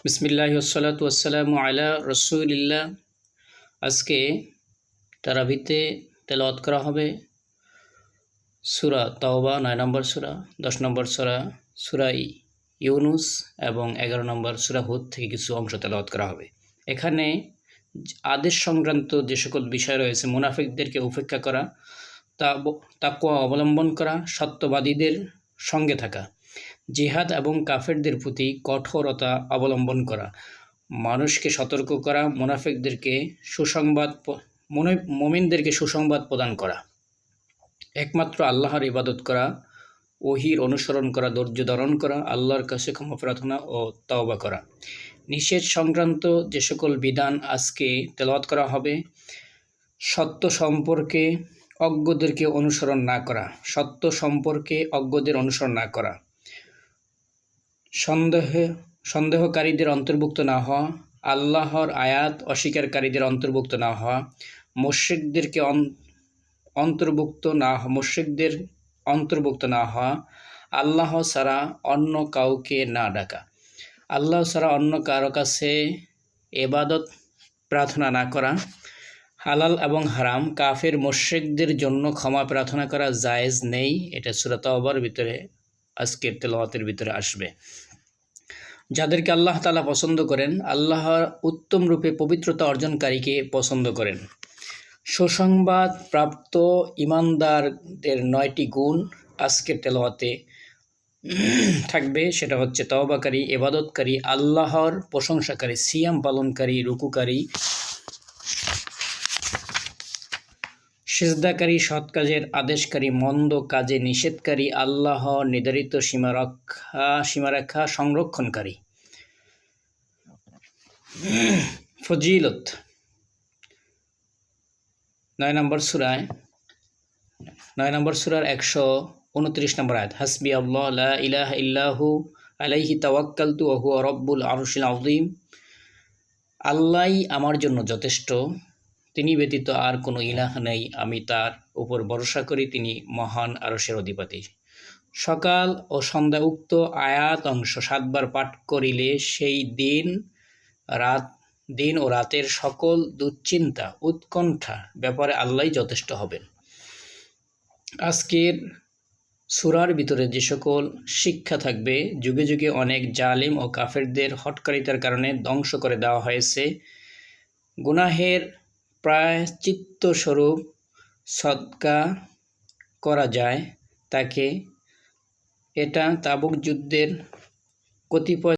বিসমিল্লাহি ওয়াসসালাতু ওয়াসসালামু আলা রাসূলিল্লাহ। আজকে তারাবিতে তেলাওয়াত করা হবে সূরা তাওবা ৯ নম্বর সূরা, ১০ নম্বর সূরা, সূরা ইউনুস এবং ১১ নম্বর সূরা হুদ থেকে কিছু অংশ তেলাওয়াত করা হবে। এখানে আদেশ সংক্রান্ত যে সকল বিষয় রয়েছে, মুনাফিকদেরকে উপেক্ষা করা, তাকওয়া অবলম্বন করা, সত্যবাদীদের সঙ্গে থাকা, জিহাদ এবং কাফেরদের প্রতি কঠোরতা অবলম্বন করা, মানুষকে সতর্ক করা, মুমিনদেরকে সুসংবাদ প্রদান করা, একমাত্র আল্লাহর ইবাদত করা, ওহীর অনুসরণ করা, ধৈর্য ধারণ করা, আল্লাহর কাছে ক্ষমা প্রার্থনা ও তওবা করা। নিষেধ সংক্রান্ত যে সকল বিধান আজকে তেলাওয়াত করা হবে: সত্য সম্পর্কে অজ্ঞদেরকে অনুসরণ না করা, সত্য সম্পর্কে অজ্ঞদের অনুসরণ না করা, সন্দেহকারীদের অন্তর্ভুক্ত না হওয়া, আল্লাহর আয়াত অস্বীকারীদের অন্তর্ভুক্ত না হওয়া, মুশরিকদের অন্তর্ভুক্ত না হওয়া, আল্লাহ ছাড়া অন্য কাউকে না ডাকা, আল্লাহ ছাড়া অন্য কারো কাছে ইবাদত প্রার্থনা না করা, হালাল এবং হারাম, কাফের মুশরিকদের জন্য ক্ষমা প্রার্থনা করা জায়েজ নেই। এটা সূরা তাওবার ভিতরে আজকের তেলাওয়াতের ভিতরে আসবে। যাদেরকে আল্লাহ তাআলা পছন্দ করেন, আল্লাহর উত্তম রূপে পবিত্রতা অর্জনকারীকে পছন্দ করেন। সুসংবাদ প্রাপ্ত ঈমানদারদের ৯টি গুণ আজকের তেলাওয়াতে থাকবে। সেটা হচ্ছে তওবাকারী, ইবাদতকারী, আল্লাহর প্রশংসাকারী, সিয়াম পালনকারী, রুকুকারী, সিজদাকারী, সৎ কাজের আদেশকারী, মন্দ কাজে নিষেধকারী, আল্লাহ নির্ধারিত সীমারেখা সংরক্ষণকারী। ফজিলত ৯ নম্বর সূরার ১২৯ নম্বর আয়াত, হাসবি আল্লাহ লা ইলাহা ইল্লাহু আলাইহি তাওয়াক্কালতু ওয়া হুয়া রাব্বুল আরশিল আযীম। আল্লাহই আমার জন্য যথেষ্ট, তিনি ব্যতীত আর কোনো ইলাহ নেই, আমি তার উপর ভরসা করি, তিনি মহান আরশের অধিপতি। সকাল ও সন্ধ্যা উক্ত আয়াত অংশ ৭ বার পাঠ করিলে সেই দিন ও রাতের সকল দুশ্চিন্তা উৎকণ্ঠা ব্যাপারে আল্লাহই যথেষ্ট হবেন। আজকের সূরার ভিতরে যে সকল শিক্ষা থাকবে: যুগে যুগে অনেক জালিম ও কাফেরদের হঠকারিতার কারণে ধ্বংস করে দেওয়া হয়েছে। গুনাহের প্রায়শ্চিত্ত স্বরূপ সদকা করা যায় তাকে। এটা তাবুক যুদ্ধের কতিপয়